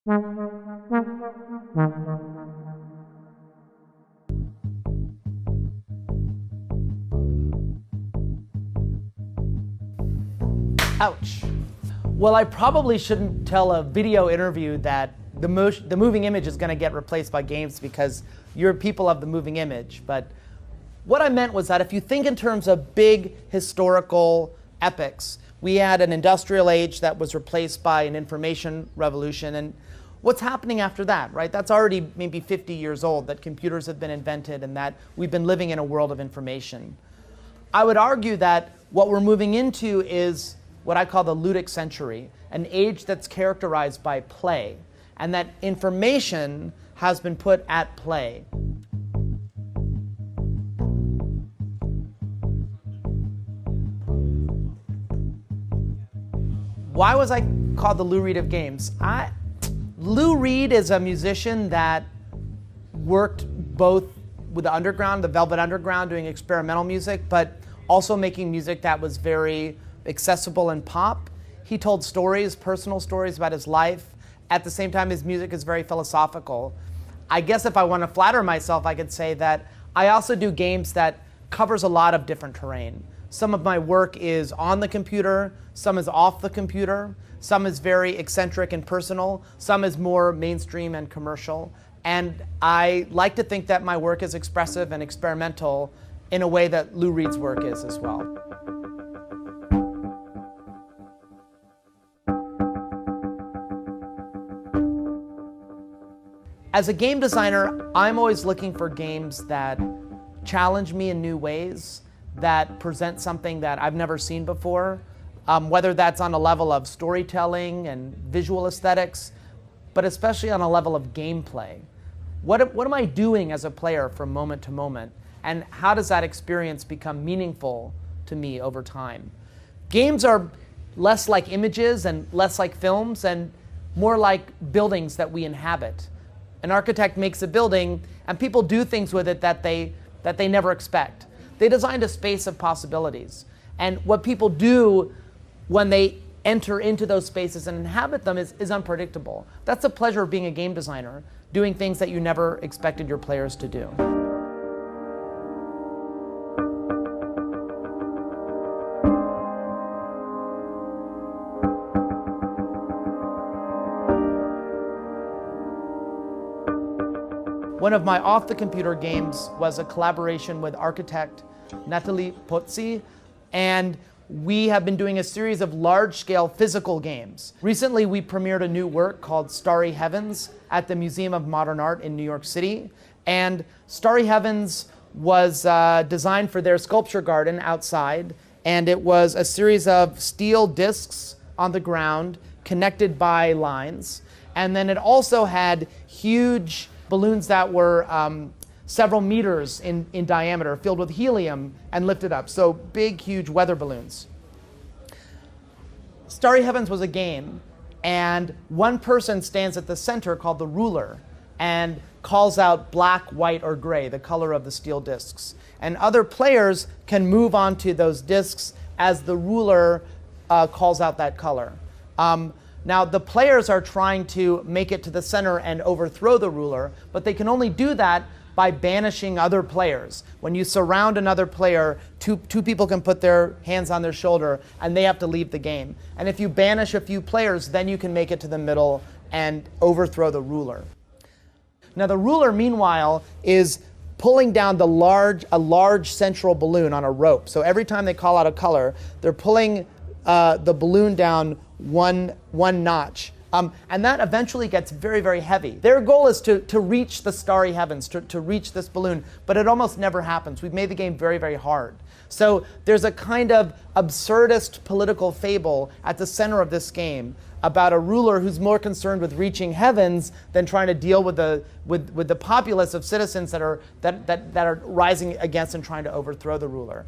Ouch. Well, I probably shouldn't tell a video interview that the moving image is going to get replaced by games because you're people of the moving image. But what I meant was that if you think in terms of big historical epics, we had an industrial age that was replaced by an information revolution. And what's happening after that, right? That's already maybe 50 years old, that computers have been invented and that we've been living in a world of information. I would argue that what we're moving into is what I call the Ludic Century, an age that's characterized by play, and that information has been put at play. Why was I called the Lou Reed of games? Lou Reed is a musician that worked both with the underground, the Velvet Underground, doing experimental music, but also making music that was very accessible and pop. He told stories, personal stories about his life. At the same time, his music is very philosophical. I guess if I want to flatter myself, I could say that I also do games that covers a lot of different terrain. Some of my work is on the computer, some is off the computer, some is very eccentric and personal, some is more mainstream and commercial. And I like to think that my work is expressive and experimental in a way that Lou Reed's work is as well. As a game designer, I'm always looking for games that challenge me in new ways, that present something that I've never seen before, whether that's on a level of storytelling and visual aesthetics, but especially on a level of gameplay. What am I doing as a player from moment to moment, and how does that experience become meaningful to me over time? Games are less like images and less like films and more like buildings that we inhabit. An architect makes a building, and people do things with it that they never expect. They designed a space of possibilities. And what people do when they enter into those spaces and inhabit them is unpredictable. That's the pleasure of being a game designer, doing things that you never expected your players to do. One of my off-the-computer games was a collaboration with architect Nathalie Pozzi, and we have been doing a series of large-scale physical games. Recently, we premiered a new work called Starry Heavens at the Museum of Modern Art in New York City, and Starry Heavens was designed for their sculpture garden outside, and it was a series of steel discs on the ground connected by lines, and then it also had huge balloons that were several meters in diameter, filled with helium and lifted up. So big, huge weather balloons. Starry Heavens was a game, and one person stands at the center called the ruler and calls out black, white, or gray, the color of the steel discs. And other players can move onto those discs as the ruler calls out that color. Now, the players are trying to make it to the center and overthrow the ruler, but they can only do that by banishing other players. When you surround another player, two people can put their hands on their shoulder, and they have to leave the game. And if you banish a few players, then you can make it to the middle and overthrow the ruler. Now, the ruler, meanwhile, is pulling down a large central balloon on a rope. So every time they call out a color, they're pulling the balloon down one notch. And that eventually gets very, very heavy. Their goal is to reach the starry heavens, to reach this balloon, but it almost never happens. We've made the game very, very hard. So there's a kind of absurdist political fable at the center of this game about a ruler who's more concerned with reaching heavens than trying to deal with the populace of citizens that are rising against and trying to overthrow the ruler.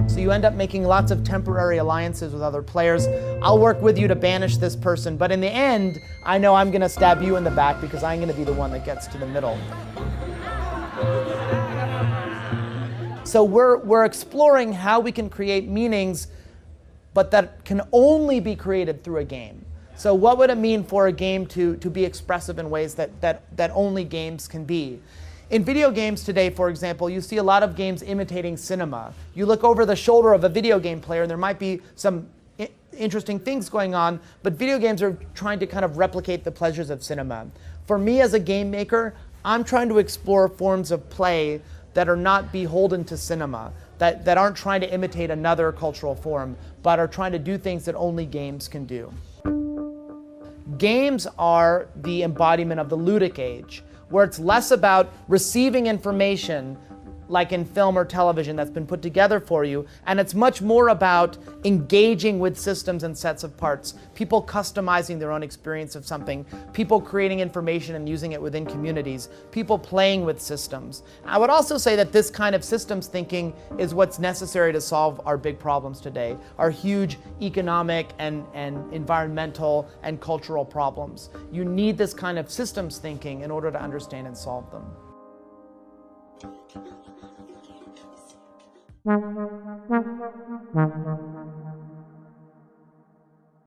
So you end up making lots of temporary alliances with other players. I'll work with you to banish this person, but in the end, I know I'm going to stab you in the back because I'm going to be the one that gets to the middle. so we're exploring how we can create meanings, but that can only be created through a game. So what would it mean for a game to be expressive in ways that only games can be? In video games today, for example, you see a lot of games imitating cinema. You look over the shoulder of a video game player, and there might be some interesting things going on, but video games are trying to kind of replicate the pleasures of cinema. For me as a game maker, I'm trying to explore forms of play that are not beholden to cinema, that aren't trying to imitate another cultural form, but are trying to do things that only games can do. Games are the embodiment of the ludic age, where it's less about receiving information like in film or television that's been put together for you, and it's much more about engaging with systems and sets of parts, people customizing their own experience of something, people creating information and using it within communities, people playing with systems. I would also say that this kind of systems thinking is what's necessary to solve our big problems today, our huge economic and environmental and cultural problems. You need this kind of systems thinking in order to understand and solve them.